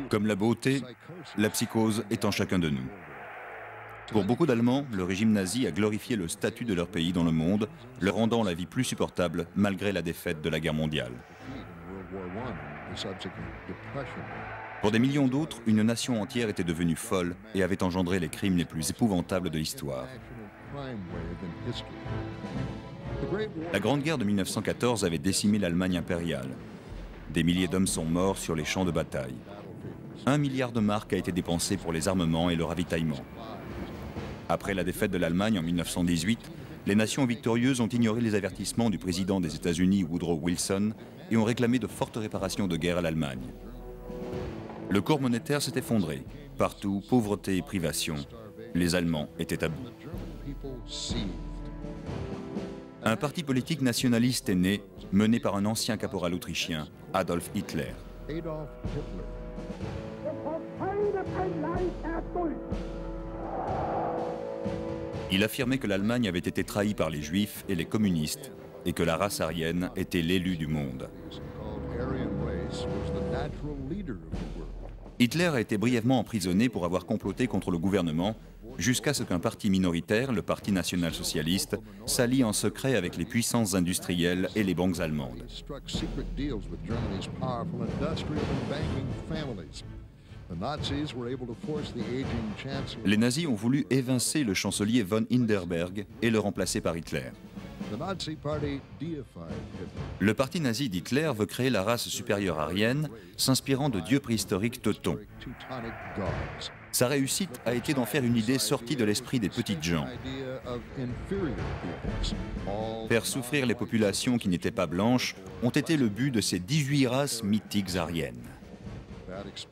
Comme la beauté, la psychose est en chacun de nous. Pour beaucoup d'Allemands, le régime nazi a glorifié le statut de leur pays dans le monde, leur rendant la vie plus supportable malgré la défaite de la guerre mondiale. Pour des millions d'autres, une nation entière était devenue folle et avait engendré les crimes les plus épouvantables de l'histoire. La Grande Guerre de 1914 avait décimé l'Allemagne impériale. Des milliers d'hommes sont morts sur les champs de bataille. 1 milliard de marks a été dépensé pour les armements et le ravitaillement. Après la défaite de l'Allemagne en 1918, les nations victorieuses ont ignoré les avertissements du président des États-Unis Woodrow Wilson et ont réclamé de fortes réparations de guerre à l'Allemagne. Le cours monétaire s'est effondré. Partout, pauvreté et privation. Les Allemands étaient à bout. Un parti politique nationaliste est né, mené par un ancien caporal autrichien, Adolf Hitler. Il affirmait que l'Allemagne avait été trahie par les Juifs et les communistes et que la race aryenne était l'élu du monde. Hitler a été brièvement emprisonné pour avoir comploté contre le gouvernement jusqu'à ce qu'un parti minoritaire, le Parti national-socialiste, s'allie en secret avec les puissances industrielles et les banques allemandes. Les nazis ont voulu évincer le chancelier von Hindenburg et le remplacer par Hitler. Le parti nazi d'Hitler veut créer la race supérieure aryenne, s'inspirant de dieux préhistoriques teutons. Sa réussite a été d'en faire une idée sortie de l'esprit des petites gens. Faire souffrir les populations qui n'étaient pas blanches ont été le but de ces 18 races mythiques aryennes.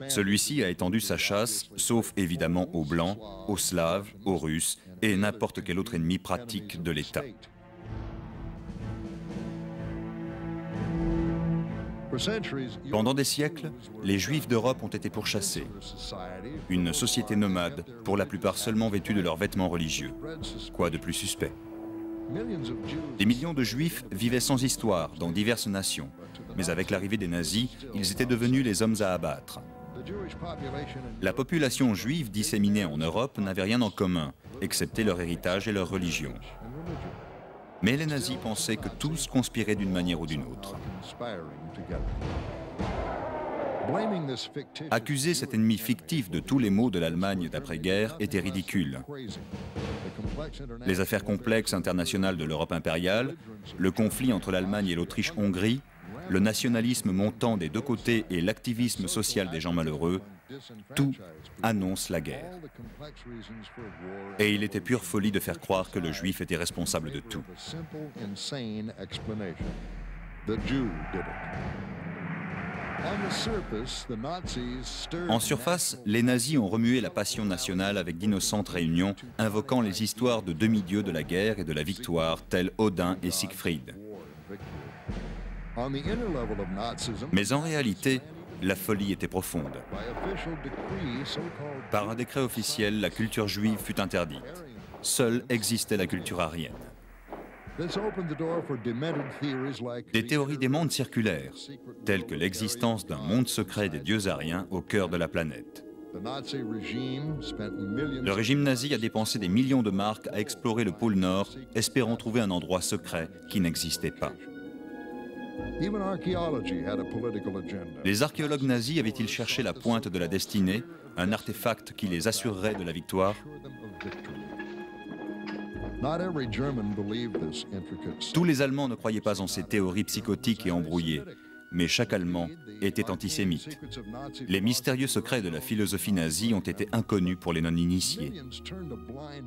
Celui-ci a étendu sa chasse, sauf évidemment aux Blancs, aux Slaves, aux Russes et n'importe quel autre ennemi pratique de l'État. Pendant des siècles, les Juifs d'Europe ont été pourchassés. Une société nomade, pour la plupart seulement vêtue de leurs vêtements religieux. Quoi de plus suspect? Des millions de Juifs vivaient sans histoire dans diverses nations, mais avec l'arrivée des nazis, ils étaient devenus les hommes à abattre. La population juive disséminée en Europe n'avait rien en commun, excepté leur héritage et leur religion. Mais les nazis pensaient que tous conspiraient d'une manière ou d'une autre. Accuser cet ennemi fictif de tous les maux de l'Allemagne d'après-guerre était ridicule. Les affaires complexes internationales de l'Europe impériale, le conflit entre l'Allemagne et l'Autriche-Hongrie, le nationalisme montant des deux côtés et l'activisme social des gens malheureux, tout annonce la guerre. Et il était pure folie de faire croire que le juif était responsable de tout. En surface, les nazis ont remué la passion nationale avec d'innocentes réunions, invoquant les histoires de demi-dieux de la guerre et de la victoire, tels Odin et Siegfried. Mais en réalité, la folie était profonde. Par un décret officiel, la culture juive fut interdite. Seule existait la culture aryenne. Des théories des mondes circulaires, telles que l'existence d'un monde secret des dieux aryens au cœur de la planète. Le régime nazi a dépensé des millions de marks à explorer le pôle Nord, espérant trouver un endroit secret qui n'existait pas. Les archéologues nazis avaient-ils cherché la pointe de la destinée, un artefact qui les assurerait de la victoire? Tous les Allemands ne croyaient pas en ces théories psychotiques et embrouillées, mais chaque Allemand était antisémite. Les mystérieux secrets de la philosophie nazie ont été inconnus pour les non-initiés.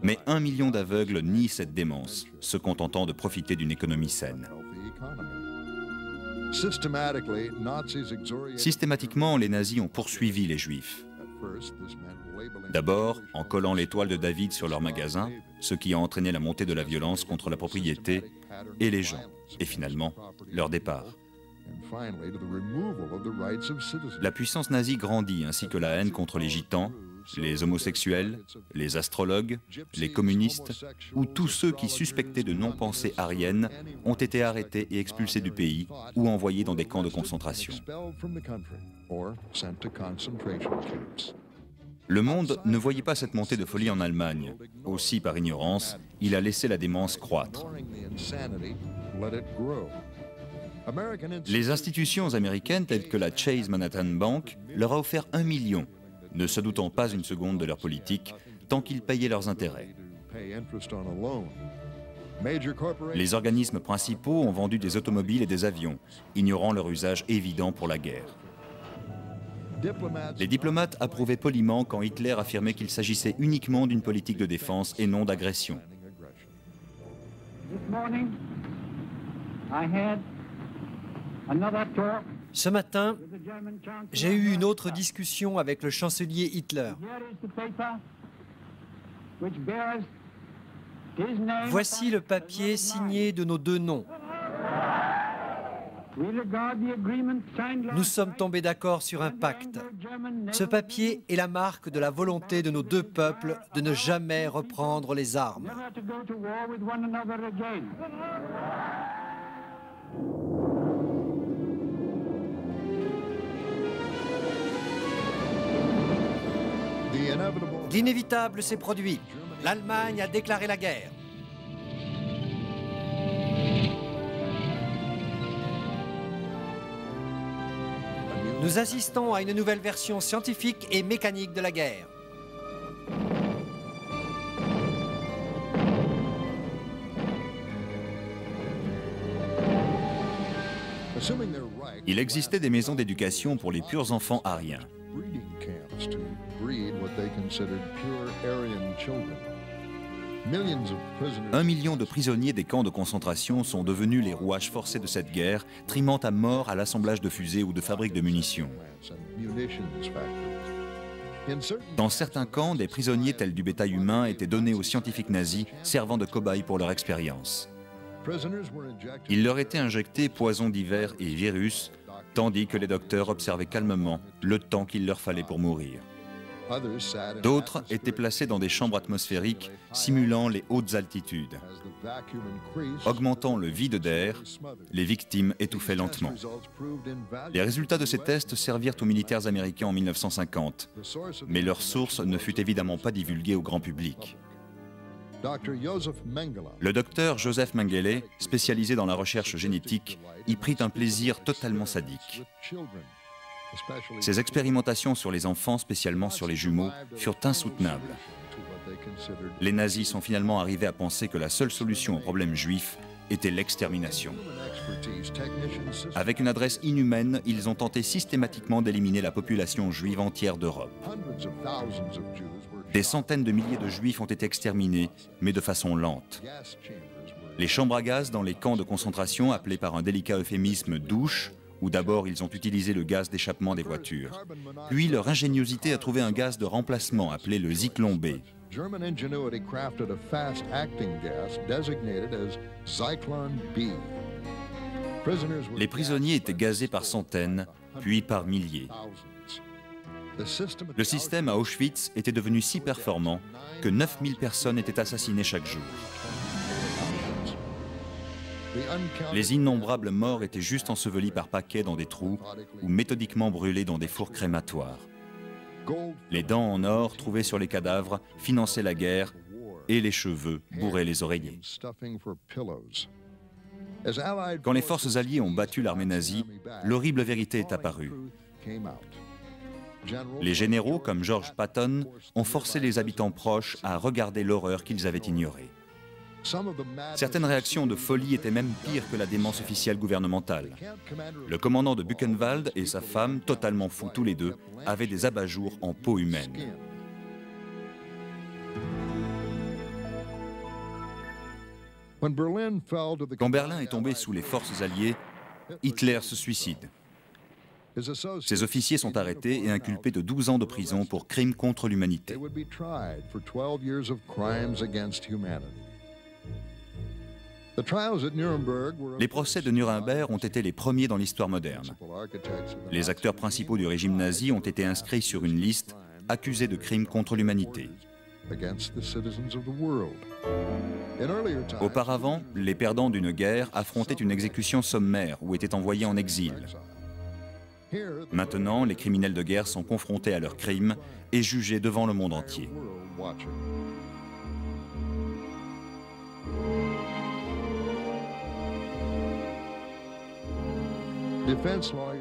Mais 1 million d'aveugles nient cette démence, se contentant de profiter d'une économie saine. Systématiquement, les nazis ont poursuivi les Juifs. D'abord, en collant l'étoile de David sur leurs magasins, ce qui a entraîné la montée de la violence contre la propriété et les gens, et finalement, leur départ. La puissance nazie grandit, ainsi que la haine contre les gitans, les homosexuels, les astrologues, les communistes ou tous ceux qui suspectaient de non-pensée aryenne ont été arrêtés et expulsés du pays ou envoyés dans des camps de concentration. Le monde ne voyait pas cette montée de folie en Allemagne. Aussi, par ignorance, il a laissé la démence croître. Les institutions américaines telles que la Chase Manhattan Bank leur a offert 1 million, ne se doutant pas une seconde de leur politique, tant qu'ils payaient leurs intérêts. Les organismes principaux ont vendu des automobiles et des avions, ignorant leur usage évident pour la guerre. Les diplomates approuvaient poliment quand Hitler affirmait qu'il s'agissait uniquement d'une politique de défense et non d'agression. Ce matin, j'ai eu une autre discussion avec le chancelier Hitler. Voici le papier signé de nos deux noms. Nous sommes tombés d'accord sur un pacte. Ce papier est la marque de la volonté de nos deux peuples de ne jamais reprendre les armes. L'inévitable s'est produit. L'Allemagne a déclaré la guerre. Nous assistons à une nouvelle version scientifique et mécanique de la guerre. Il existait des maisons d'éducation pour les purs enfants aryens. 1 million de prisonniers des camps de concentration sont devenus les rouages forcés de cette guerre, trimant à mort à l'assemblage de fusées ou de fabriques de munitions. Dans certains camps, des prisonniers tels du bétail humain étaient donnés aux scientifiques nazis, servant de cobayes pour leur expérience. Il leur était injecté poisons divers et virus, tandis que les docteurs observaient calmement le temps qu'il leur fallait pour mourir. D'autres étaient placés dans des chambres atmosphériques simulant les hautes altitudes. Augmentant le vide d'air, les victimes étouffaient lentement. Les résultats de ces tests servirent aux militaires américains en 1950, mais leur source ne fut évidemment pas divulguée au grand public. Le docteur Joseph Mengele, spécialisé dans la recherche génétique, y prit un plaisir totalement sadique. Ces expérimentations sur les enfants, spécialement sur les jumeaux, furent insoutenables. Les nazis sont finalement arrivés à penser que la seule solution au problème juif était l'extermination. Avec une adresse inhumaine, ils ont tenté systématiquement d'éliminer la population juive entière d'Europe. Des centaines de milliers de juifs ont été exterminés, mais de façon lente. Les chambres à gaz dans les camps de concentration, appelées par un délicat euphémisme douches, où d'abord ils ont utilisé le gaz d'échappement des voitures. Puis leur ingéniosité a trouvé un gaz de remplacement appelé le Zyklon B. Les prisonniers étaient gazés par centaines, puis par milliers. Le système à Auschwitz était devenu si performant que 9000 personnes étaient assassinées chaque jour. Les innombrables morts étaient juste ensevelis par paquets dans des trous ou méthodiquement brûlés dans des fours crématoires. Les dents en or trouvées sur les cadavres finançaient la guerre et les cheveux bourraient les oreillers. Quand les forces alliées ont battu l'armée nazie, l'horrible vérité est apparue. Les généraux, comme George Patton, ont forcé les habitants proches à regarder l'horreur qu'ils avaient ignorée. Certaines réactions de folie étaient même pires que la démence officielle gouvernementale. Le commandant de Buchenwald et sa femme, totalement fous tous les deux, avaient des abat-jours en peau humaine. Quand Berlin est tombé sous les forces alliées, Hitler se suicide. Ses officiers sont arrêtés et inculpés de 12 ans de prison pour crimes contre l'humanité. Les procès de Nuremberg ont été les premiers dans l'histoire moderne. Les acteurs principaux du régime nazi ont été inscrits sur une liste accusés de crimes contre l'humanité. Auparavant, les perdants d'une guerre affrontaient une exécution sommaire ou étaient envoyés en exil. Maintenant, les criminels de guerre sont confrontés à leurs crimes et jugés devant le monde entier.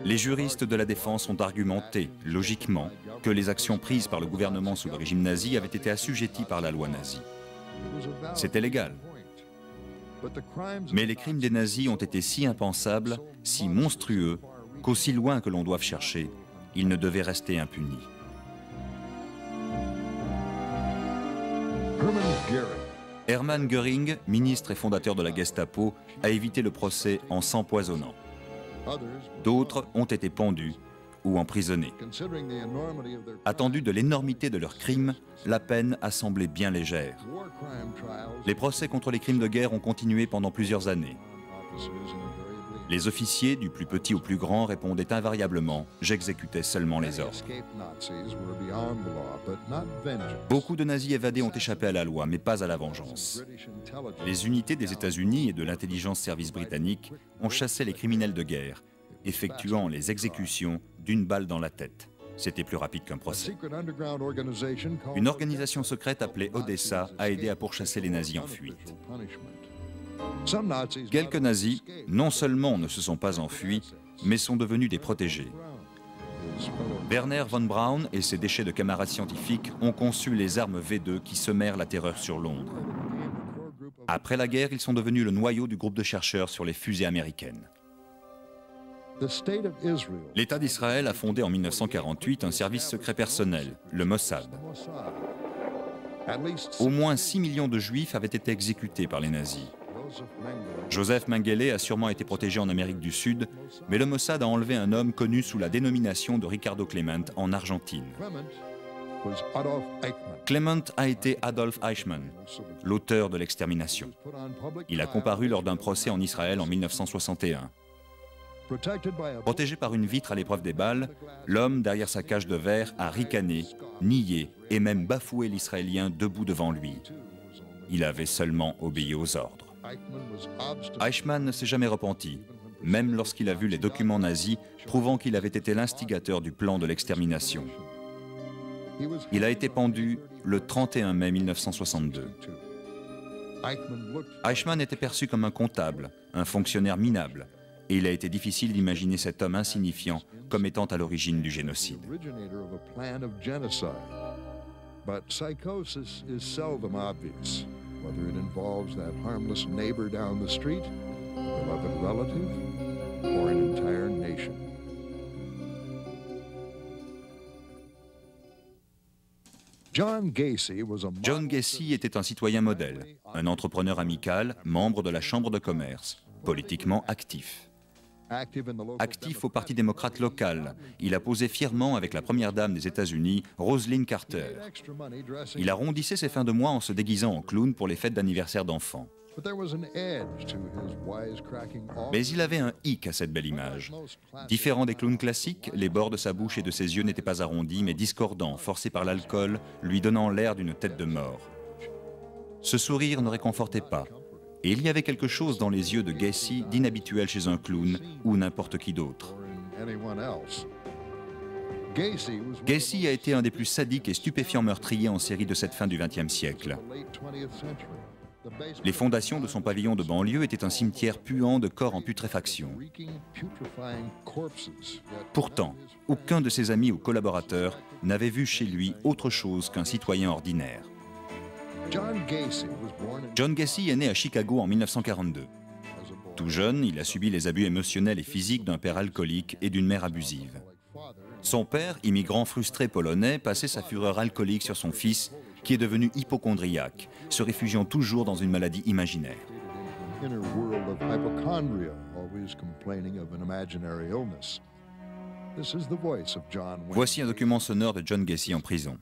Les juristes de la défense ont argumenté, logiquement, que les actions prises par le gouvernement sous le régime nazi avaient été assujetties par la loi nazie. C'était légal. Mais les crimes des nazis ont été si impensables, si monstrueux, qu'aussi loin que l'on doive chercher, ils ne devaient rester impunis. Hermann Göring, ministre et fondateur de la Gestapo, a évité le procès en s'empoisonnant. D'autres ont été pendus ou emprisonnés. Attendu de l'énormité de leurs crimes, la peine a semblé bien légère. Les procès contre les crimes de guerre ont continué pendant plusieurs années. Les officiers, du plus petit au plus grand, répondaient invariablement « J'exécutais seulement les ordres ». Beaucoup de nazis évadés ont échappé à la loi, mais pas à la vengeance. Les unités des États-Unis et de l'intelligence service britannique ont chassé les criminels de guerre, effectuant les exécutions d'une balle dans la tête. C'était plus rapide qu'un procès. Une organisation secrète appelée Odessa a aidé à pourchasser les nazis en fuite. Quelques nazis, non seulement ne se sont pas enfuis, mais sont devenus des protégés. Werner von Braun et ses déchets de camarades scientifiques ont conçu les armes V2 qui semèrent la terreur sur Londres. Après la guerre, ils sont devenus le noyau du groupe de chercheurs sur les fusées américaines. L'État d'Israël a fondé en 1948 un service secret personnel, le Mossad. Au moins 6 millions de Juifs avaient été exécutés par les nazis. Joseph Mengele a sûrement été protégé en Amérique du Sud, mais le Mossad a enlevé un homme connu sous la dénomination de Ricardo Clement en Argentine. Clement a été Adolf Eichmann, l'auteur de l'extermination. Il a comparu lors d'un procès en Israël en 1961. Protégé par une vitre à l'épreuve des balles, l'homme derrière sa cage de verre a ricané, nié et même bafoué l'Israélien debout devant lui. Il avait seulement obéi aux ordres. Eichmann ne s'est jamais repenti, même lorsqu'il a vu les documents nazis prouvant qu'il avait été l'instigateur du plan de l'extermination. Il a été pendu le 31 mai 1962. Eichmann était perçu comme un comptable, un fonctionnaire minable, et il a été difficile d'imaginer cet homme insignifiant comme étant à l'origine du génocide. Whether it involves that harmless neighbor down the street, a beloved relative, or an entire nation. John Gacy était un citoyen modèle, un entrepreneur amical, membre de la Chambre de commerce, politiquement actif. Actif au Parti démocrate local, il a posé fièrement avec la première dame des États-Unis, Rosalynn Carter. Il arrondissait ses fins de mois en se déguisant en clown pour les fêtes d'anniversaire d'enfants. Mais il avait un hic à cette belle image. Différent des clowns classiques, les bords de sa bouche et de ses yeux n'étaient pas arrondis, mais discordants, forcés par l'alcool, lui donnant l'air d'une tête de mort. Ce sourire ne réconfortait pas. Et il y avait quelque chose dans les yeux de Gacy d'inhabituel chez un clown ou n'importe qui d'autre. Gacy a été un des plus sadiques et stupéfiants meurtriers en série de cette fin du XXe siècle. Les fondations de son pavillon de banlieue étaient un cimetière puant de corps en putréfaction. Pourtant, aucun de ses amis ou collaborateurs n'avait vu chez lui autre chose qu'un citoyen ordinaire. John Gacy est né à Chicago en 1942. Tout jeune, il a subi les abus émotionnels et physiques d'un père alcoolique et d'une mère abusive. Son père, immigrant frustré polonais, passait sa fureur alcoolique sur son fils, qui est devenu hypocondriaque, se réfugiant toujours dans une maladie imaginaire. Voici un document sonore de John Gacy en prison.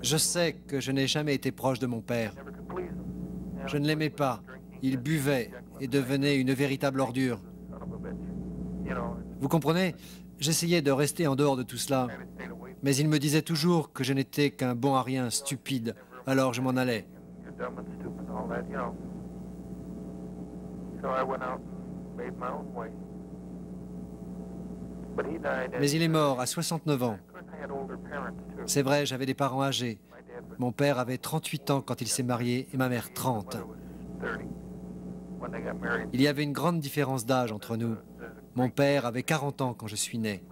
Je sais que je n'ai jamais été proche de mon père. Je ne l'aimais pas. Il buvait et devenait une véritable ordure. Vous comprenez? J'essayais de rester en dehors de tout cela, mais il me disait toujours que je n'étais qu'un bon à rien, stupide, alors je m'en allais. Mais il est mort à 69 ans. C'est vrai, j'avais des parents âgés. Mon père avait 38 ans quand il s'est marié et ma mère 30. Il y avait une grande différence d'âge entre nous. Mon père avait 40 ans quand je suis né.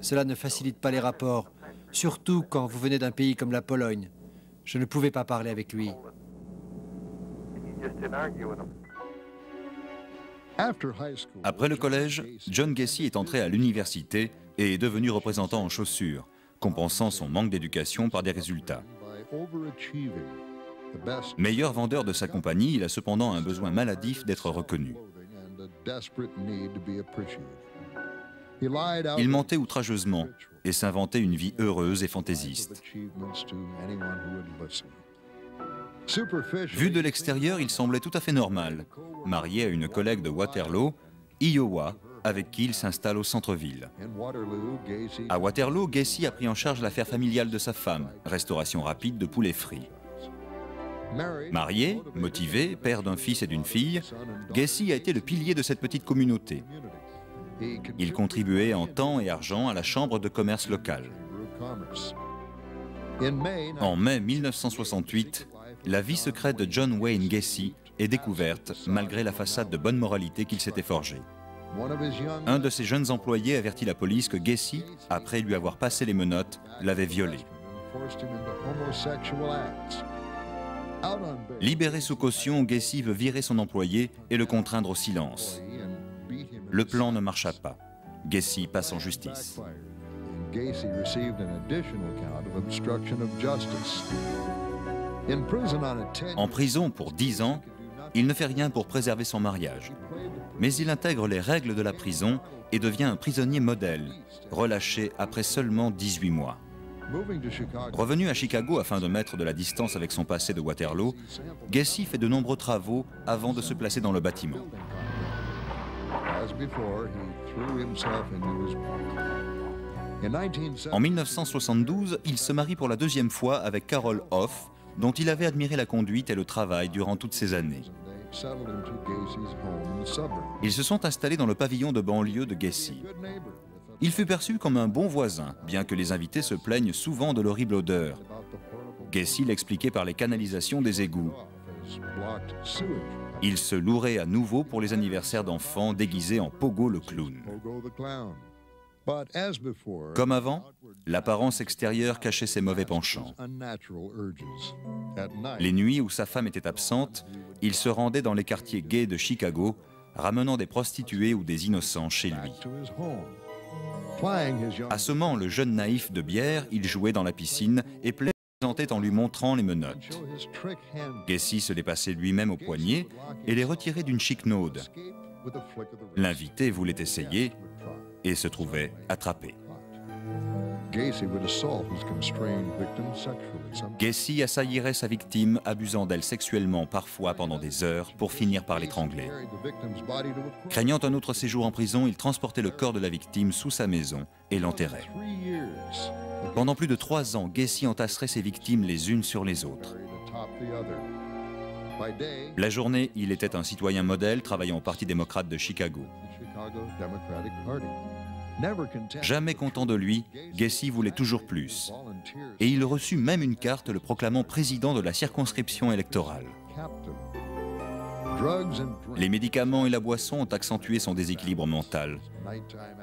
Cela ne facilite pas les rapports, surtout quand vous venez d'un pays comme la Pologne. Je ne pouvais pas parler avec lui. Après le collège, John Gacy est entré à l'université et est devenu représentant en chaussures, compensant son manque d'éducation par des résultats. Meilleur vendeur de sa compagnie, il a cependant un besoin maladif d'être reconnu. Il mentait outrageusement et s'inventait une vie heureuse et fantaisiste. Vu de l'extérieur, il semblait tout à fait normal, marié à une collègue de Waterloo, Iowa, avec qui il s'installe au centre-ville. À Waterloo, Gacy a pris en charge l'affaire familiale de sa femme, restauration rapide de poulets frits. Marié, motivé, père d'un fils et d'une fille, Gacy a été le pilier de cette petite communauté. Il contribuait en temps et argent à la chambre de commerce locale. En mai 1968, la vie secrète de John Wayne Gacy est découverte malgré la façade de bonne moralité qu'il s'était forgée. Un de ses jeunes employés avertit la police que Gacy, après lui avoir passé les menottes, l'avait violé. Libéré sous caution, Gacy veut virer son employé et le contraindre au silence. Le plan ne marcha pas. Gacy passe en justice. En prison pour 10 ans, il ne fait rien pour préserver son mariage. Mais il intègre les règles de la prison et devient un prisonnier modèle, relâché après seulement 18 mois. Revenu à Chicago afin de mettre de la distance avec son passé de Waterloo, Gacy fait de nombreux travaux avant de se placer dans le bâtiment. En 1972, il se marie pour la deuxième fois avec Carol Hoff, dont il avait admiré la conduite et le travail durant toutes ces années. Ils se sont installés dans le pavillon de banlieue de Gacy. Il fut perçu comme un bon voisin, bien que les invités se plaignent souvent de l'horrible odeur. Gacy l'expliquait par les canalisations des égouts. Il se louerait à nouveau pour les anniversaires d'enfants déguisés en Pogo le clown. Comme avant, l'apparence extérieure cachait ses mauvais penchants. Les nuits où sa femme était absente, il se rendait dans les quartiers gays de Chicago, ramenant des prostituées ou des innocents chez lui. Assommant le jeune naïf de bière, il jouait dans la piscine et plaisantait en lui montrant les menottes. Gacy se les passait lui-même au poignet et les retirait d'une chiquenaude. L'invité voulait essayer et se trouvait attrapé. Gacy assaillirait sa victime, abusant d'elle sexuellement parfois pendant des heures pour finir par l'étrangler. Craignant un autre séjour en prison, il transportait le corps de la victime sous sa maison et l'enterrait. Pendant plus de 3 ans, Gacy entasserait ses victimes les unes sur les autres. La journée, il était un citoyen modèle travaillant au Parti démocrate de Chicago. Jamais content de lui, Gacy voulait toujours plus. Et il reçut même une carte le proclamant président de la circonscription électorale. Les médicaments et la boisson ont accentué son déséquilibre mental.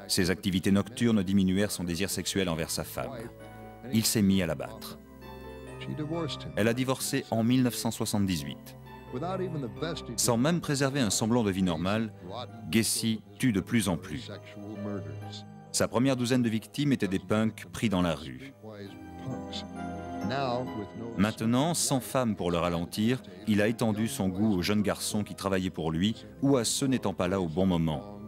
Ses activités nocturnes diminuèrent son désir sexuel envers sa femme. Il s'est mis à la battre. Elle a divorcé en 1978. Sans même préserver un semblant de vie normale, Gacy tue de plus en plus. Sa première douzaine de victimes étaient des punks pris dans la rue. Maintenant, sans femme pour le ralentir, il a étendu son goût aux jeunes garçons qui travaillaient pour lui ou à ceux n'étant pas là au bon moment.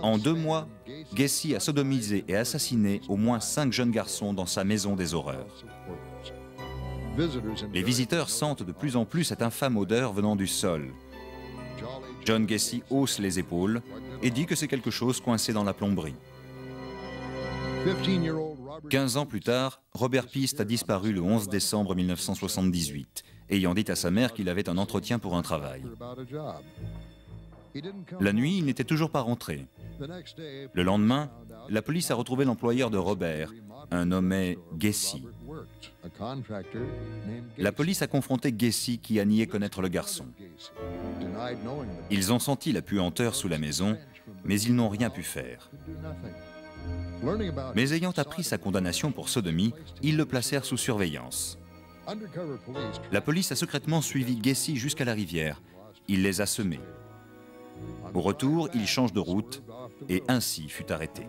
En 2 mois, Gacy a sodomisé et assassiné au moins 5 jeunes garçons dans sa maison des horreurs. Les visiteurs sentent de plus en plus cette infâme odeur venant du sol. John Gacy hausse les épaules et dit que c'est quelque chose coincé dans la plomberie. 15 ans plus tard, Robert Pist a disparu le 11 décembre 1978, ayant dit à sa mère qu'il avait un entretien pour un travail. La nuit, il n'était toujours pas rentré. Le lendemain, la police a retrouvé l'employeur de Robert, un nommé Gacy. La police a confronté Gacy qui a nié connaître le garçon. Ils ont senti la puanteur sous la maison, mais ils n'ont rien pu faire. Mais ayant appris sa condamnation pour sodomie, ils le placèrent sous surveillance. La police a secrètement suivi Gacy jusqu'à la rivière. Il les a semés. Au retour, il change de route et ainsi fut arrêté.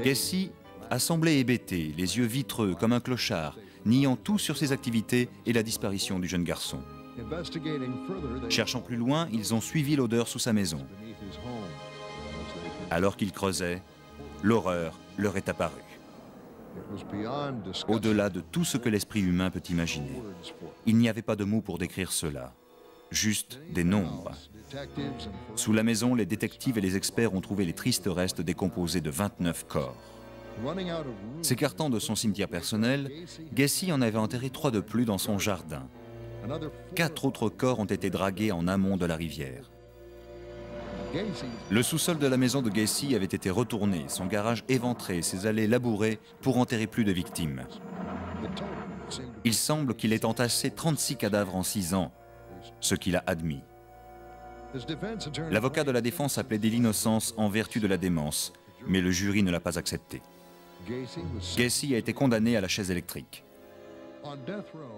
Gacy a semblé hébété, les yeux vitreux comme un clochard, niant tout sur ses activités et la disparition du jeune garçon. Cherchant plus loin, ils ont suivi l'odeur sous sa maison. Alors qu'ils creusaient, l'horreur leur est apparue. Au-delà de tout ce que l'esprit humain peut imaginer, il n'y avait pas de mots pour décrire cela, juste des nombres. Sous la maison, les détectives et les experts ont trouvé les tristes restes décomposés de 29 corps. S'écartant de son cimetière personnel, Gacy en avait enterré 3 de plus dans son jardin. 4 autres corps ont été dragués en amont de la rivière. Le sous-sol de la maison de Gacy avait été retourné, son garage éventré, ses allées labourées pour enterrer plus de victimes. Il semble qu'il ait entassé 36 cadavres en 6 ans, ce qu'il a admis. L'avocat de la défense a plaidé l'innocence en vertu de la démence, mais le jury ne l'a pas accepté. Gacy a été condamné à la chaise électrique.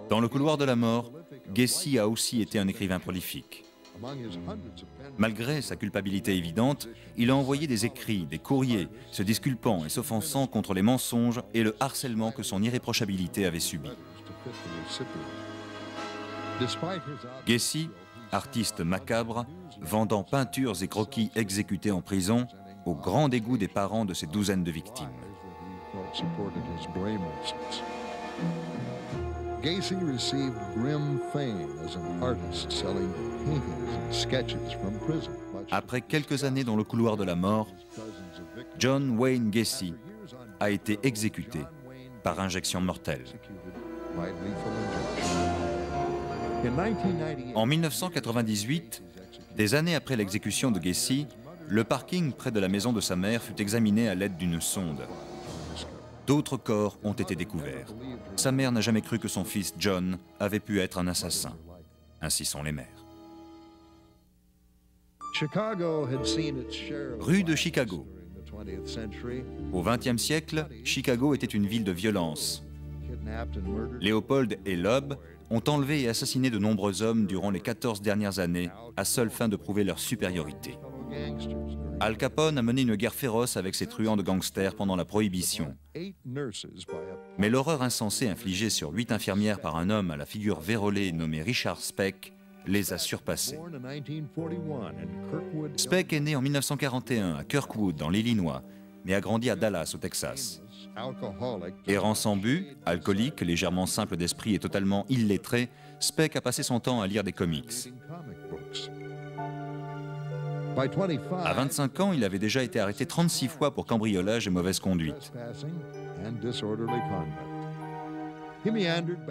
Dans le couloir de la mort, Gacy a aussi été un écrivain prolifique. Malgré sa culpabilité évidente, il a envoyé des écrits, des courriers, se disculpant et s'offensant contre les mensonges et le harcèlement que son irréprochabilité avait subi. Gacy, artiste macabre, vendant peintures et croquis exécutés en prison, au grand dégoût des parents de ces douzaines de victimes. Gacy received grim fame as an artist selling paintings and sketches from prison. Après quelques années dans le couloir de la mort, John Wayne Gacy a été exécuté par injection mortelle. En 1998, des années après l'exécution de Gacy, le parking près de la maison de sa mère fut examiné à l'aide d'une sonde. D'autres corps ont été découverts. Sa mère n'a jamais cru que son fils John avait pu être un assassin. Ainsi sont les mères. Rue de Chicago. Au XXe siècle, Chicago était une ville de violence. Léopold et Loeb ont enlevé et assassiné de nombreux hommes durant les 14 dernières années, à seule fin de prouver leur supériorité. Al Capone a mené une guerre féroce avec ses truands de gangsters pendant la Prohibition. Mais l'horreur insensée infligée sur 8 infirmières par un homme à la figure vérolée nommé Richard Speck les a surpassés. Speck est né en 1941 à Kirkwood, dans l'Illinois, mais a grandi à Dallas, au Texas. Errant sans but, alcoolique, légèrement simple d'esprit et totalement illettré, Speck a passé son temps à lire des comics. À 25 ans, il avait déjà été arrêté 36 fois pour cambriolage et mauvaise conduite.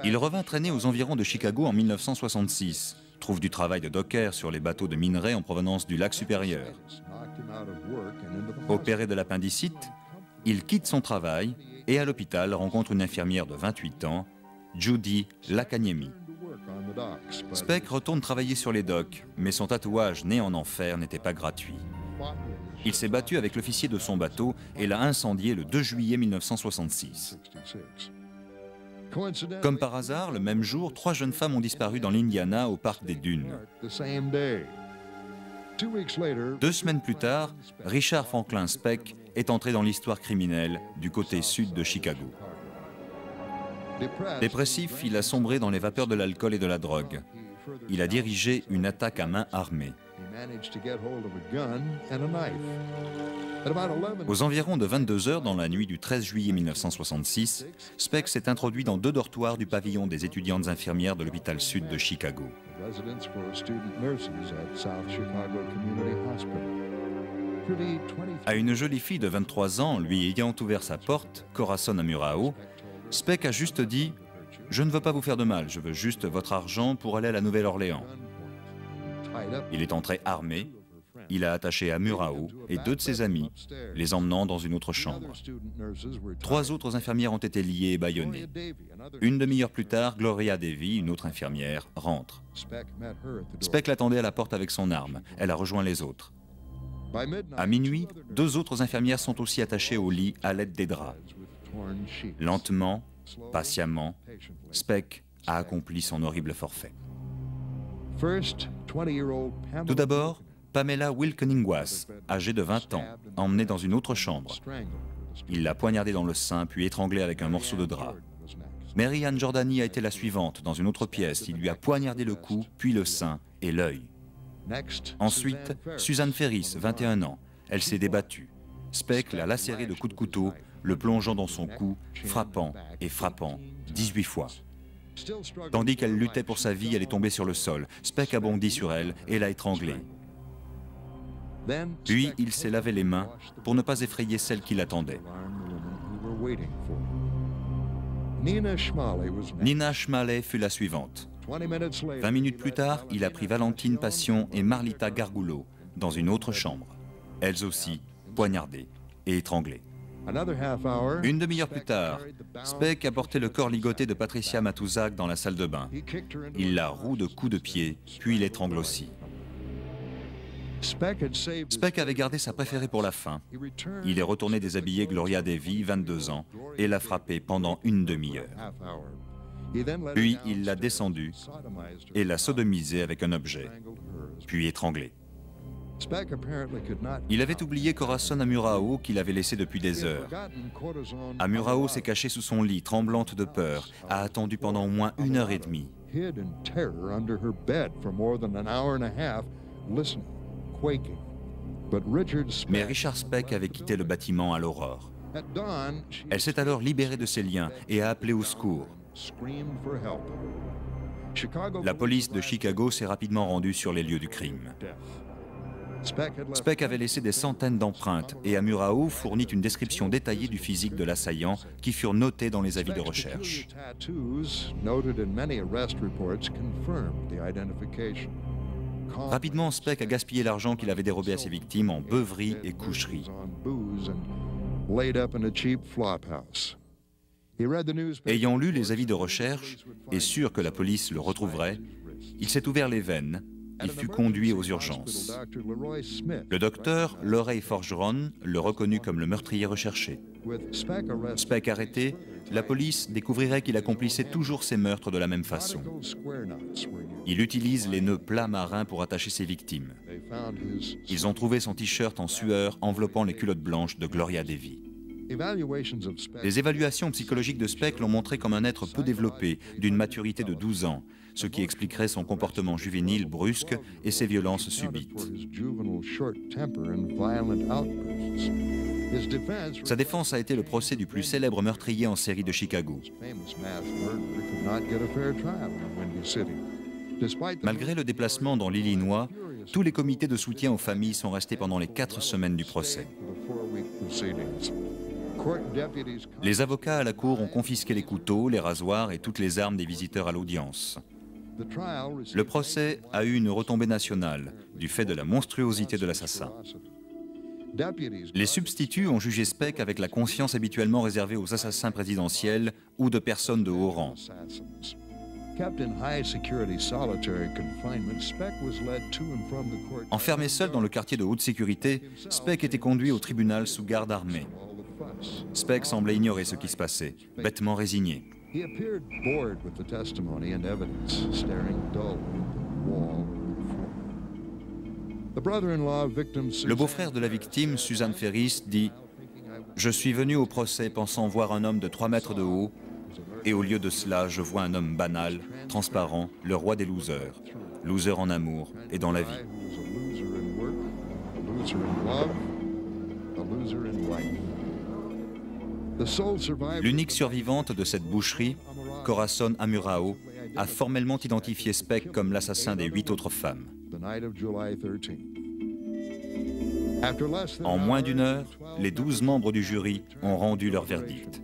Il revint traîner aux environs de Chicago en 1966, trouve du travail de docker sur les bateaux de minerais en provenance du lac supérieur. Opéré de l'appendicite, il quitte son travail et à l'hôpital rencontre une infirmière de 28 ans, Judy Lacaniemi. Speck retourne travailler sur les docks, mais son tatouage né en enfer n'était pas gratuit. Il s'est battu avec l'officier de son bateau et l'a incendié le 2 juillet 1966. Comme par hasard, le même jour, 3 jeunes femmes ont disparu dans l'Indiana au parc des Dunes. 2 semaines plus tard, Richard Franklin Speck est entré dans l'histoire criminelle du côté sud de Chicago. Dépressif, il a sombré dans les vapeurs de l'alcool et de la drogue. Il a dirigé une attaque à main armée. Aux environs de 22 heures dans la nuit du 13 juillet 1966, Speck s'est introduit dans 2 dortoirs du pavillon des étudiantes infirmières de l'hôpital sud de Chicago. À une jolie fille de 23 ans, lui ayant ouvert sa porte, Corazon Amurao, Speck a juste dit « Je ne veux pas vous faire de mal, je veux juste votre argent pour aller à la Nouvelle-Orléans ». Il est entré armé, il a attaché Amurao et 2 de ses amis, les emmenant dans une autre chambre. 3 autres infirmières ont été liées et bâillonnées. Une demi-heure plus tard, Gloria Davy, une autre infirmière, rentre. Speck l'attendait à la porte avec son arme. Elle a rejoint les autres. À minuit, 2 autres infirmières sont aussi attachées au lit à l'aide des draps. Lentement, patiemment, Speck a accompli son horrible forfait. Tout d'abord, Pamela Wilkeningwas, âgée de 20 ans, emmenée dans une autre chambre. Il l'a poignardée dans le sein, puis étranglée avec un morceau de drap. Mary Ann Jordani a été la suivante, dans une autre pièce. Il lui a poignardé le cou, puis le sein et l'œil. Ensuite, Suzanne Ferris, 21 ans. Elle s'est débattue. Speck l'a lacérée de coups de couteau, le plongeant dans son cou, frappant et frappant 18 fois. Tandis qu'elle luttait pour sa vie, elle est tombée sur le sol. Speck a bondi sur elle et l'a étranglée. Puis, il s'est lavé les mains pour ne pas effrayer celle qui l'attendait. Nina Schmale fut la suivante. 20 minutes plus tard, il a pris Valentine Passion et Marlita Gargulo dans une autre chambre. Elles aussi poignardées et étranglées. Une demi-heure plus tard, Speck a porté le corps ligoté de Patricia Matuzak dans la salle de bain. Il la roue de coups de pied, puis l'étrangle aussi. Speck avait gardé sa préférée pour la fin. Il est retourné déshabiller Gloria Davy, 22 ans, et l'a frappée pendant une demi-heure. Puis il l'a descendue et l'a sodomisée avec un objet, puis étranglée. Il avait oublié Corazon Amurao qu'il avait laissé depuis des heures. Amurao s'est cachée sous son lit, tremblante de peur, a attendu pendant au moins 1 heure et demie. Mais Richard Speck avait quitté le bâtiment à l'aurore. Elle s'est alors libérée de ses liens et a appelé au secours. La police de Chicago s'est rapidement rendue sur les lieux du crime. Speck avait laissé des centaines d'empreintes et Amurao fournit une description détaillée du physique de l'assaillant qui furent notées dans les avis de recherche. Rapidement, Speck a gaspillé l'argent qu'il avait dérobé à ses victimes en beuveries et coucheries. Ayant lu les avis de recherche et sûr que la police le retrouverait, il s'est ouvert les veines. Il fut conduit aux urgences. Le docteur Lorey Forgeron le reconnut comme le meurtrier recherché. Speck arrêté, la police découvrirait qu'il accomplissait toujours ses meurtres de la même façon. Il utilise les nœuds plats marins pour attacher ses victimes. Ils ont trouvé son t-shirt en sueur enveloppant les culottes blanches de Gloria Davy. Les évaluations psychologiques de Speck l'ont montré comme un être peu développé, d'une maturité de 12 ans, ce qui expliquerait son comportement juvénile brusque et ses violences subites. Sa défense a été le procès du plus célèbre meurtrier en série de Chicago. Malgré le déplacement dans l'Illinois, tous les comités de soutien aux familles sont restés pendant les 4 semaines du procès. Les avocats à la cour ont confisqué les couteaux, les rasoirs et toutes les armes des visiteurs à l'audience. Le procès a eu une retombée nationale du fait de la monstruosité de l'assassin. Les substituts ont jugé Speck avec la conscience habituellement réservée aux assassins présidentiels ou de personnes de haut rang. Enfermé seul dans le quartier de haute sécurité, Speck était conduit au tribunal sous garde armée. Speck semblait ignorer ce qui se passait, bêtement résigné. Le beau-frère de la victime, Suzanne Ferris, dit « Je suis venu au procès pensant voir un homme de 3 mètres de haut, et au lieu de cela, je vois un homme banal, transparent, le roi des losers, loser en amour et dans la vie. » L'unique survivante de cette boucherie, Corazon Amurao, a formellement identifié Speck comme l'assassin des 8 autres femmes. En moins d'une heure, les 12 membres du jury ont rendu leur verdict.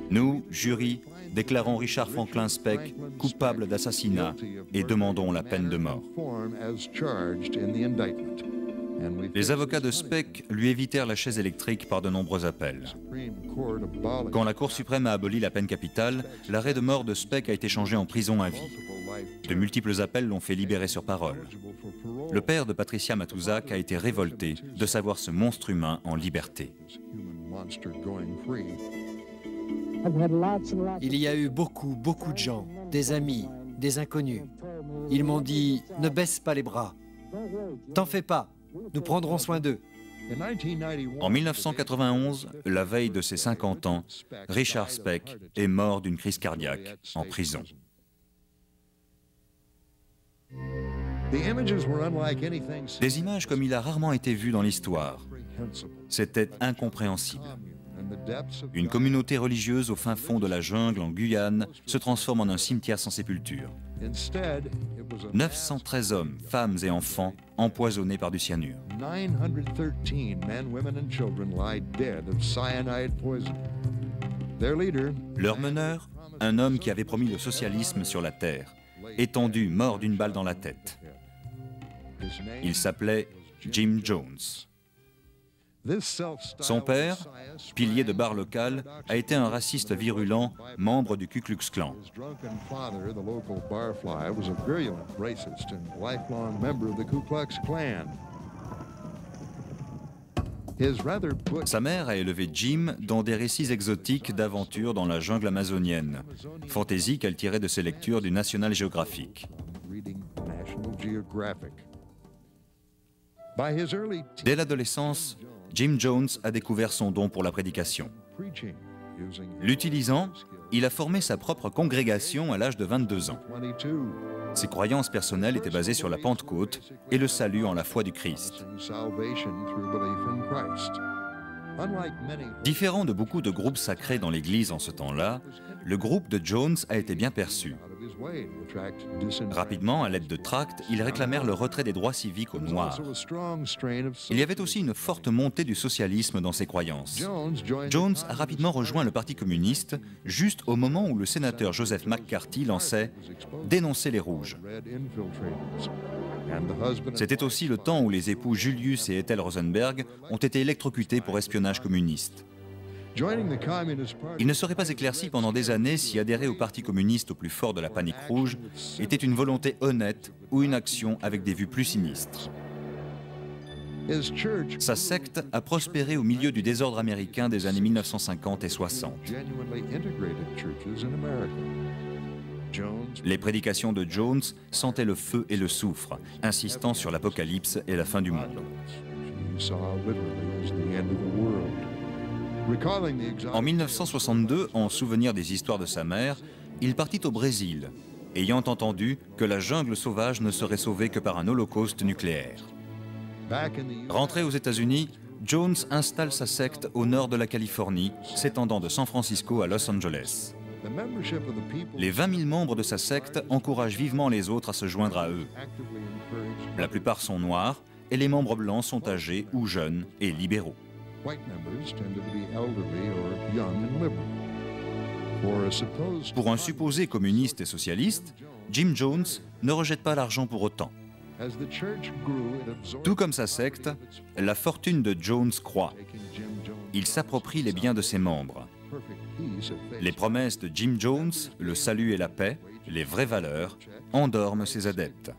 Nous, jury, déclarons Richard Franklin Speck coupable d'assassinat et demandons la peine de mort. Les avocats de Speck lui évitèrent la chaise électrique par de nombreux appels. Quand la Cour suprême a aboli la peine capitale, l'arrêt de mort de Speck a été changé en prison à vie. De multiples appels l'ont fait libérer sur parole. Le père de Patricia Matuzak a été révolté de savoir ce monstre humain en liberté. Il y a eu beaucoup de gens, des amis, des inconnus. Ils m'ont dit « Ne baisse pas les bras. T'en fais pas, nous prendrons soin d'eux. » En 1991, la veille de ses 50 ans, Richard Speck est mort d'une crise cardiaque en prison. Des images comme il a rarement été vu dans l'histoire. C'était incompréhensible. Une communauté religieuse au fin fond de la jungle en Guyane se transforme en un cimetière sans sépulture. 913 hommes, femmes et enfants empoisonnés par du cyanure. Leur meneur, un homme qui avait promis le socialisme sur la terre, étendu, mort d'une balle dans la tête. Il s'appelait Jim Jones. Son père, pilier de bar local, a été un raciste virulent, membre du Ku Klux Klan. Sa mère a élevé Jim dans des récits exotiques d'aventures dans la jungle amazonienne, fantaisie qu'elle tirait de ses lectures du National Geographic. Dès l'adolescence, Jim Jones a découvert son don pour la prédication. L'utilisant, il a formé sa propre congrégation à l'âge de 22 ans. Ses croyances personnelles étaient basées sur la Pentecôte et le salut en la foi du Christ. Différent de beaucoup de groupes sacrés dans l'Église en ce temps-là, le groupe de Jones a été bien perçu. Rapidement, à l'aide de tracts, ils réclamèrent le retrait des droits civiques aux Noirs. Il y avait aussi une forte montée du socialisme dans ses croyances. Jones a rapidement rejoint le Parti communiste, juste au moment où le sénateur Joseph McCarthy lançait « Dénoncer les Rouges ». C'était aussi le temps où les époux Julius et Ethel Rosenberg ont été électrocutés pour espionnage communiste. Il ne serait pas éclairci pendant des années si adhérer au Parti communiste au plus fort de la panique rouge était une volonté honnête ou une action avec des vues plus sinistres. Sa secte a prospéré au milieu du désordre américain des années 1950 et 60. Les prédications de Jones sentaient le feu et le soufre, insistant sur l'apocalypse et la fin du monde. En 1962, en souvenir des histoires de sa mère, il partit au Brésil, ayant entendu que la jungle sauvage ne serait sauvée que par un holocauste nucléaire. Rentré aux États-Unis, Jones installe sa secte au nord de la Californie, s'étendant de San Francisco à Los Angeles. Les 20 000 membres de sa secte encouragent vivement les autres à se joindre à eux. La plupart sont noirs et les membres blancs sont âgés ou jeunes et libéraux. Pour un supposé communiste et socialiste, Jim Jones ne rejette pas l'argent pour autant. Tout comme sa secte, la fortune de Jones croît. Il s'approprie les biens de ses membres. Les promesses de Jim Jones, le salut et la paix, les vraies valeurs, endorment ses adeptes.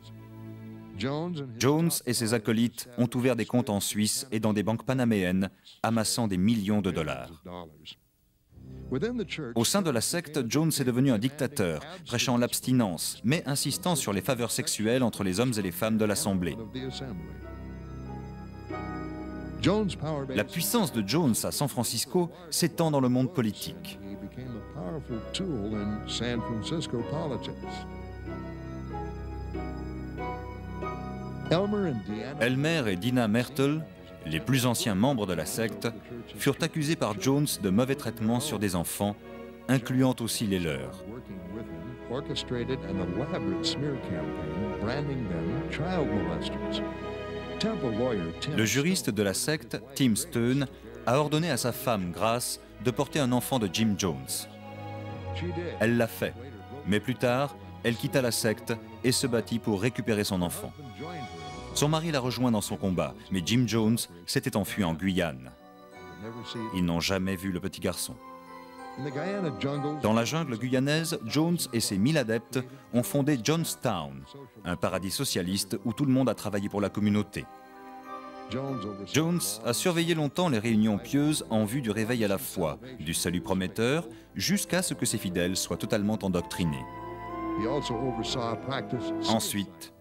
Jones et ses acolytes ont ouvert des comptes en Suisse et dans des banques panaméennes, amassant des millions de dollars. Au sein de la secte, Jones est devenu un dictateur, prêchant l'abstinence, mais insistant sur les faveurs sexuelles entre les hommes et les femmes de l'Assemblée. La puissance de Jones à San Francisco s'étend dans le monde politique. Elmer et Dinah Mertle, les plus anciens membres de la secte, furent accusés par Jones de mauvais traitements sur des enfants, incluant aussi les leurs. Le juriste de la secte, Tim Stone, a ordonné à sa femme, Grace, de porter un enfant de Jim Jones. Elle l'a fait, mais plus tard, elle quitta la secte et se battit pour récupérer son enfant. Son mari l'a rejoint dans son combat, mais Jim Jones s'était enfui en Guyane. Ils n'ont jamais vu le petit garçon. Dans la jungle guyanaise, Jones et ses 1000 adeptes ont fondé Jonestown, un paradis socialiste où tout le monde a travaillé pour la communauté. Jones a surveillé longtemps les réunions pieuses en vue du réveil à la foi, du salut prometteur, jusqu'à ce que ses fidèles soient totalement endoctrinés. Ensuite,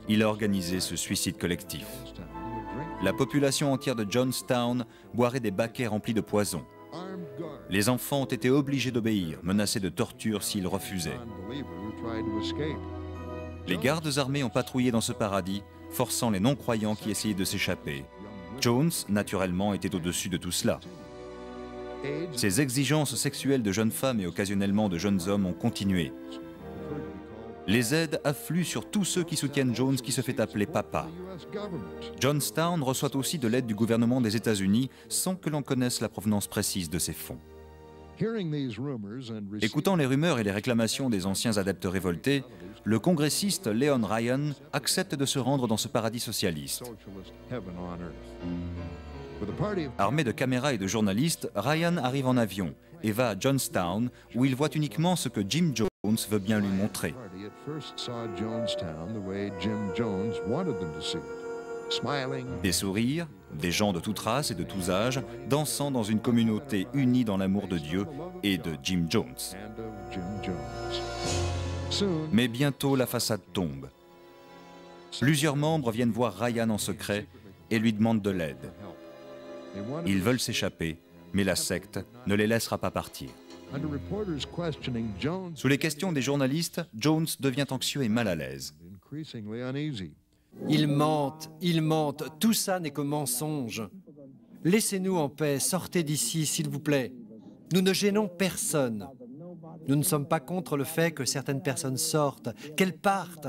il a organisé ce suicide collectif. La population entière de Jonestown boirait des baquets remplis de poison. Les enfants ont été obligés d'obéir, menacés de torture s'ils refusaient. Les gardes armés ont patrouillé dans ce paradis, forçant les non-croyants qui essayaient de s'échapper. Jones, naturellement, était au-dessus de tout cela. Ses exigences sexuelles de jeunes femmes et occasionnellement de jeunes hommes ont continué. Les aides affluent sur tous ceux qui soutiennent Jones qui se fait appeler Papa. Jonestown reçoit aussi de l'aide du gouvernement des États-Unis sans que l'on connaisse la provenance précise de ces fonds. Écoutant les rumeurs et les réclamations des anciens adeptes révoltés, le congressiste Leon Ryan accepte de se rendre dans ce paradis socialiste. Armé de caméras et de journalistes, Ryan arrive en avion et va à Jonestown où il voit uniquement ce que Jim Jones veut bien lui montrer. Des sourires, des gens de toute race et de tous âges, dansant dans une communauté unie dans l'amour de Dieu et de Jim Jones. Mais bientôt la façade tombe. Plusieurs membres viennent voir Ryan en secret et lui demandent de l'aide. Ils veulent s'échapper, mais la secte ne les laissera pas partir. Sous les questions des journalistes, Jones devient anxieux et mal à l'aise. Ils mentent, tout ça n'est que mensonge. Laissez-nous en paix, sortez d'ici, s'il vous plaît. Nous ne gênons personne. Nous ne sommes pas contre le fait que certaines personnes sortent, qu'elles partent.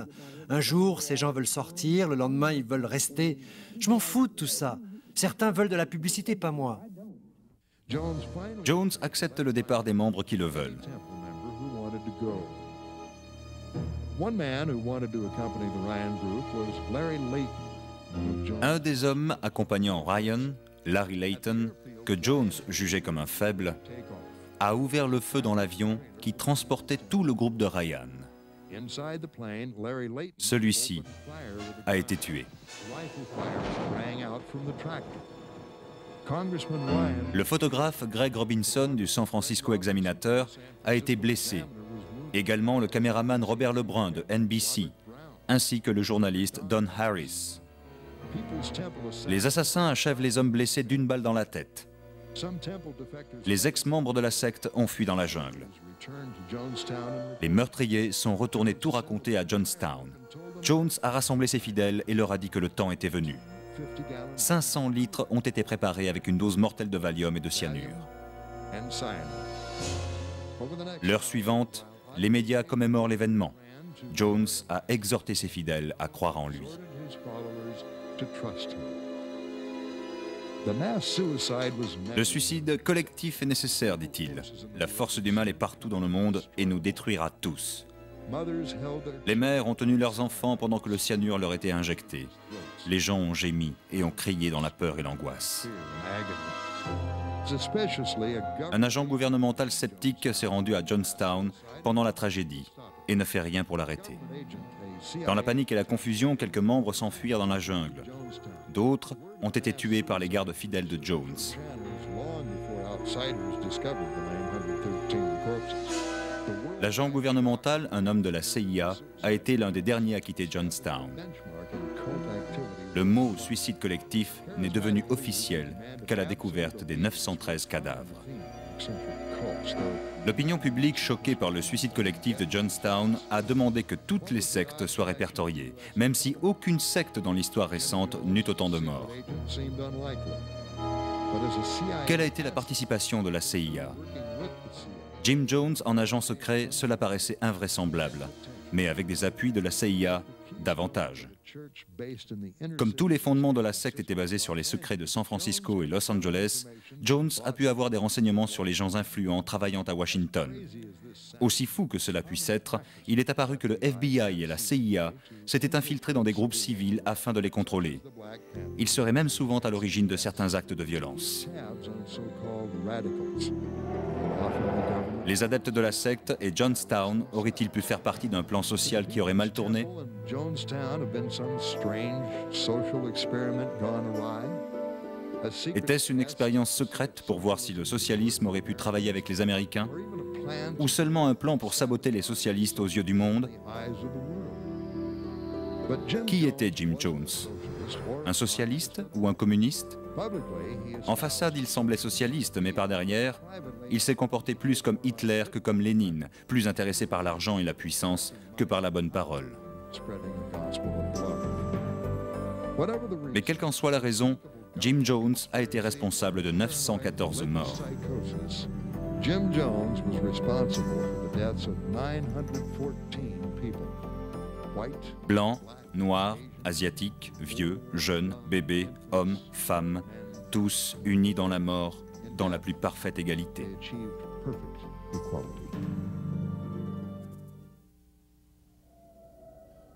Un jour, ces gens veulent sortir, le lendemain, ils veulent rester. Je m'en fous de tout ça. Certains veulent de la publicité, pas moi. Jones accepte le départ des membres qui le veulent. Un des hommes accompagnant Ryan, Larry Layton, que Jones jugeait comme un faible, a ouvert le feu dans l'avion qui transportait tout le groupe de Ryan. Celui-ci a été tué. Le photographe Greg Robinson du San Francisco Examiner a été blessé. Également le caméraman Robert Lebrun de NBC, ainsi que le journaliste Don Harris. Les assassins achèvent les hommes blessés d'une balle dans la tête. Les ex-membres de la secte ont fui dans la jungle. Les meurtriers sont retournés tout raconter à Jonestown. Jones a rassemblé ses fidèles et leur a dit que le temps était venu. 500 litres ont été préparés avec une dose mortelle de Valium et de cyanure. L'heure suivante, les médias commémorent l'événement. Jones a exhorté ses fidèles à croire en lui. Le suicide collectif est nécessaire, dit-il. La force du mal est partout dans le monde et nous détruira tous. Les mères ont tenu leurs enfants pendant que le cyanure leur était injecté. Les gens ont gémi et ont crié dans la peur et l'angoisse. Un agent gouvernemental sceptique s'est rendu à Jonestown pendant la tragédie et ne fait rien pour l'arrêter. Dans la panique et la confusion, quelques membres s'enfuirent dans la jungle. D'autres ont été tués par les gardes fidèles de Jones. L'agent gouvernemental, un homme de la CIA, a été l'un des derniers à quitter Jonestown. Le mot « suicide collectif » n'est devenu officiel qu'à la découverte des 913 cadavres. L'opinion publique choquée par le suicide collectif de Johnstown a demandé que toutes les sectes soient répertoriées, même si aucune secte dans l'histoire récente n'eut autant de morts. Quelle a été la participation de la CIA? Jim Jones en agent secret, cela paraissait invraisemblable, mais avec des appuis de la CIA, davantage. Comme tous les fondements de la secte étaient basés sur les secrets de San Francisco et Los Angeles, Jones a pu avoir des renseignements sur les gens influents travaillant à Washington. Aussi fou que cela puisse être, il est apparu que le FBI et la CIA s'étaient infiltrés dans des groupes civils afin de les contrôler. Ils seraient même souvent à l'origine de certains actes de violence. Les adeptes de la secte et Johnstown auraient-ils pu faire partie d'un plan social qui aurait mal tourné? Était-ce une expérience secrète pour voir si le socialisme aurait pu travailler avec les Américains? Ou seulement un plan pour saboter les socialistes aux yeux du monde? Qui était Jim Jones? Un socialiste ou un communiste? En façade, il semblait socialiste, mais par derrière, il s'est comporté plus comme Hitler que comme Lénine, plus intéressé par l'argent et la puissance que par la bonne parole. Mais quelle qu'en soit la raison, Jim Jones a été responsable de 914 morts. Jim Jones was responsible for the deaths of 914 people. Blancs, noirs, asiatiques, vieux, jeunes, bébés, hommes, femmes, tous unis dans la mort, dans la plus parfaite égalité.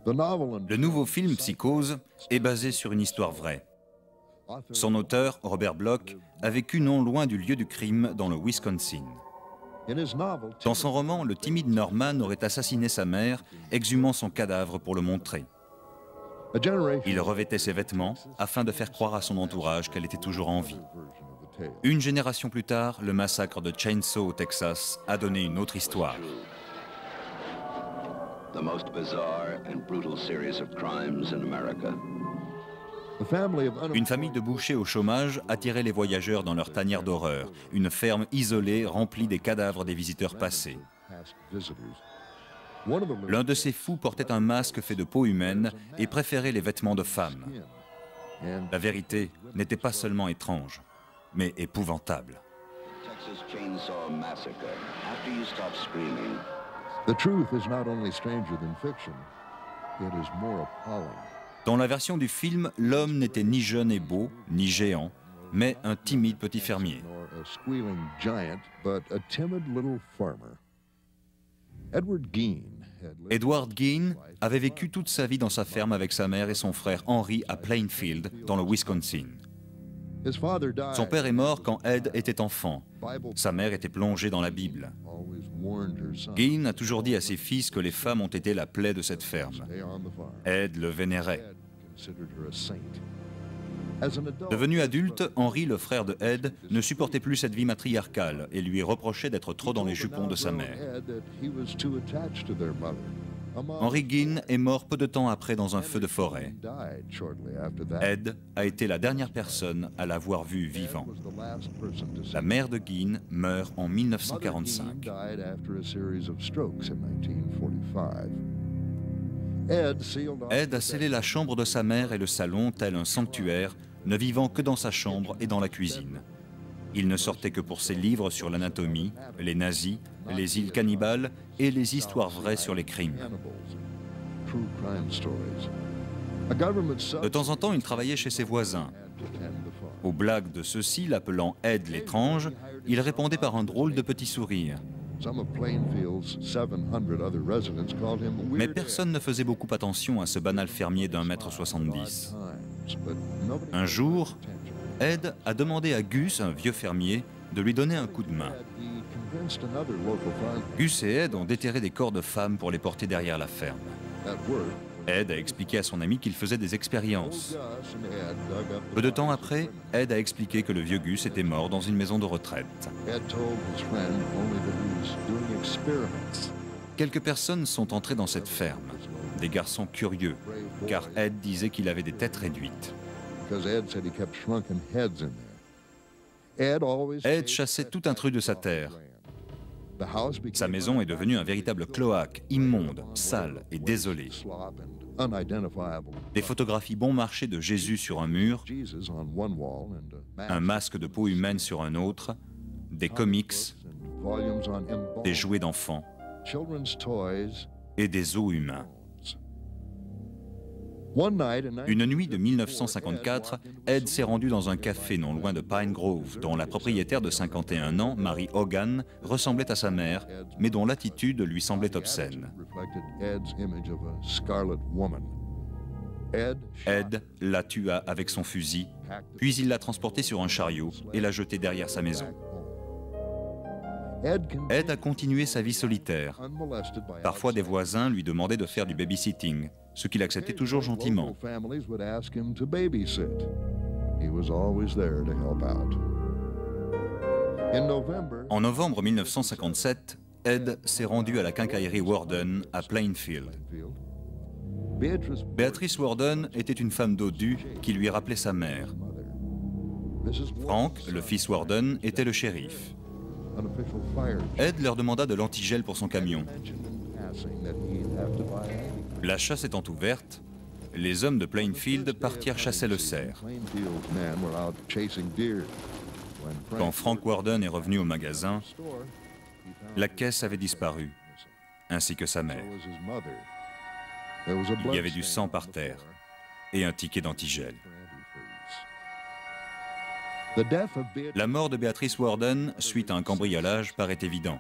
Le nouveau film Psychose est basé sur une histoire vraie. Son auteur, Robert Bloch, a vécu non loin du lieu du crime dans le Wisconsin. Dans son roman, le timide Norman aurait assassiné sa mère, exhumant son cadavre pour le montrer. Il revêtait ses vêtements afin de faire croire à son entourage qu'elle était toujours en vie. Une génération plus tard, le massacre de Chainsaw au Texas a donné une autre histoire. The most bizarre and brutal series of crimes in America. Une famille de bouchers au chômage attirait les voyageurs dans leur tanière d'horreur, une ferme isolée remplie des cadavres des visiteurs passés. L'un de ces fous portait un masque fait de peau humaine et préférait les vêtements de femme. La vérité n'était pas seulement étrange, mais épouvantable. Texas Chainsaw Massacre. After you stop screaming. The truth is not only stranger than fiction, it is more appalling. Dans la version du film, l'homme n'était ni jeune et beau, ni géant, mais un timide petit fermier. Edward Gein avait vécu toute sa vie dans sa ferme avec sa mère et son frère Henry à Plainfield, dans le Wisconsin. Son père est mort quand Ed était enfant. Sa mère était plongée dans la Bible. Gein a toujours dit à ses fils que les femmes ont été la plaie de cette ferme. Ed le vénérait. Devenu adulte, Henry, le frère de Ed, ne supportait plus cette vie matriarcale et lui reprochait d'être trop dans les jupons de sa mère. Henry Gein est mort peu de temps après dans un feu de forêt. Ed a été la dernière personne à l'avoir vu vivant. La mère de Gein meurt en 1945. Ed a scellé la chambre de sa mère et le salon tel un sanctuaire, ne vivant que dans sa chambre et dans la cuisine. Il ne sortait que pour ses livres sur l'anatomie, les nazis, les îles cannibales et les histoires vraies sur les crimes. De temps en temps, il travaillait chez ses voisins. Aux blagues de ceux-ci, l'appelant Ed l'étrange, il répondait par un drôle de petit sourire. Mais personne ne faisait beaucoup attention à ce banal fermier d'1,70 m. Un jour, Ed a demandé à Gus, un vieux fermier, de lui donner un coup de main. Gus et Ed ont déterré des corps de femmes pour les porter derrière la ferme. Ed a expliqué à son ami qu'il faisait des expériences. Peu de temps après, Ed a expliqué que le vieux Gus était mort dans une maison de retraite. Quelques personnes sont entrées dans cette ferme, des garçons curieux, car Ed disait qu'il avait des têtes réduites. Ed chassait tout intrus de sa terre. Sa maison est devenue un véritable cloaque, immonde, sale et désolé. Des photographies bon marché de Jésus sur un mur, un masque de peau humaine sur un autre, des comics, des jouets d'enfants et des os humains. Une nuit de 1954, Ed s'est rendu dans un café non loin de Pine Grove, dont la propriétaire de 51 ans, Mary Hogan, ressemblait à sa mère, mais dont l'attitude lui semblait obscène. Ed la tua avec son fusil, puis il l'a transportée sur un chariot et l'a jetée derrière sa maison. Ed a continué sa vie solitaire. Parfois, des voisins lui demandaient de faire du babysitting, ce qu'il acceptait toujours gentiment. En novembre 1957, Ed s'est rendu à la quincaillerie Warden à Plainfield. Beatrice Warden était une femme dodue qui lui rappelait sa mère. Frank, le fils Warden, était le shérif. Ed leur demanda de l'antigel pour son camion. La chasse étant ouverte, les hommes de Plainfield partirent chasser le cerf. Quand Frank Warden est revenu au magasin, la caisse avait disparu, ainsi que sa mère. Il y avait du sang par terre et un ticket d'antigel. La mort de Beatrice Warden, suite à un cambriolage, paraît évident.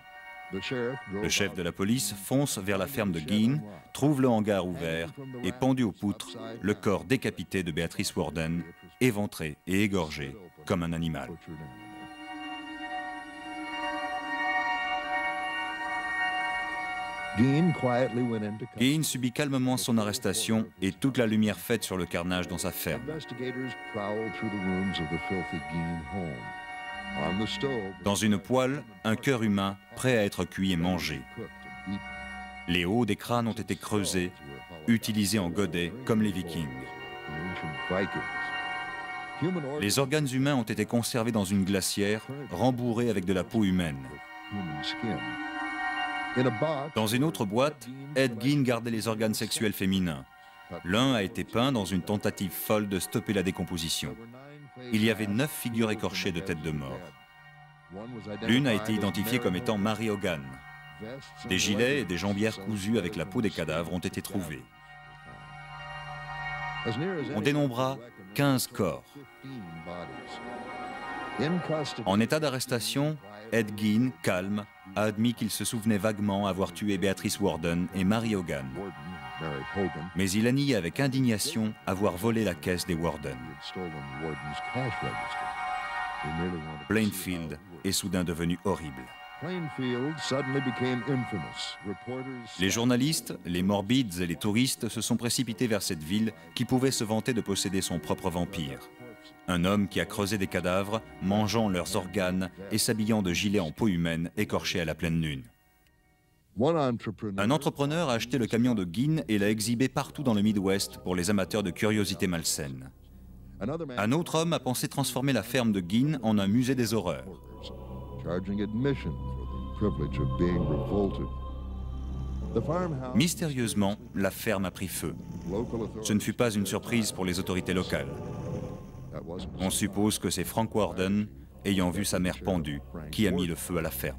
Le chef de la police fonce vers la ferme de Gein, trouve le hangar ouvert et pendu aux poutres, le corps décapité de Beatrice Warden, éventré et égorgé comme un animal. Gein subit calmement son arrestation et toute la lumière faite sur le carnage dans sa ferme. Dans une poêle, un cœur humain prêt à être cuit et mangé. Les hauts des crânes ont été creusés, utilisés en godets comme les Vikings. Les organes humains ont été conservés dans une glacière, rembourrés avec de la peau humaine. Dans une autre boîte, Ed Gein gardait les organes sexuels féminins. L'un a été peint dans une tentative folle de stopper la décomposition. Il y avait 9 figures écorchées de têtes de mort. L'une a été identifiée comme étant Mary Hogan. Des gilets et des jambières cousues avec la peau des cadavres ont été trouvés. On dénombra 15 corps. En état d'arrestation, Ed Gein, calme, a admis qu'il se souvenait vaguement avoir tué Beatrice Warden et Mary Hogan. Mais il a nié avec indignation avoir volé la caisse des Warden. Plainfield est soudain devenu horrible. Les journalistes, les morbides et les touristes se sont précipités vers cette ville qui pouvait se vanter de posséder son propre vampire. Un homme qui a creusé des cadavres, mangeant leurs organes et s'habillant de gilets en peau humaine écorchés à la pleine lune. Un entrepreneur a acheté le camion de Gein et l'a exhibé partout dans le Midwest pour les amateurs de curiosités malsaines. Un autre homme a pensé transformer la ferme de Gein en un musée des horreurs. Mystérieusement, la ferme a pris feu. Ce ne fut pas une surprise pour les autorités locales. On suppose que c'est Frank Warden, ayant vu sa mère pendue, qui a mis le feu à la ferme.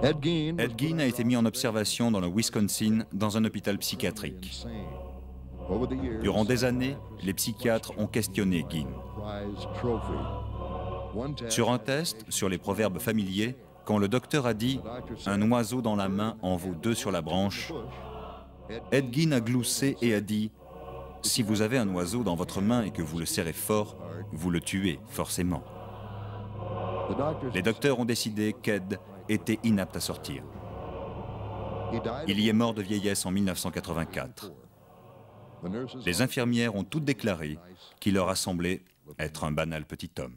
Ed Gein a été mis en observation dans le Wisconsin dans un hôpital psychiatrique. Durant des années, les psychiatres ont questionné Gein. Sur un test sur les proverbes familiers, quand le docteur a dit « un oiseau dans la main en vaut 2 sur la branche », Ed Gein a gloussé et a dit « si vous avez un oiseau dans votre main et que vous le serrez fort, vous le tuez forcément ». Les docteurs ont décidé qu'Ed était inapte à sortir. Il y est mort de vieillesse en 1984. Les infirmières ont toutes déclaré qu'il leur a semblé être un banal petit homme.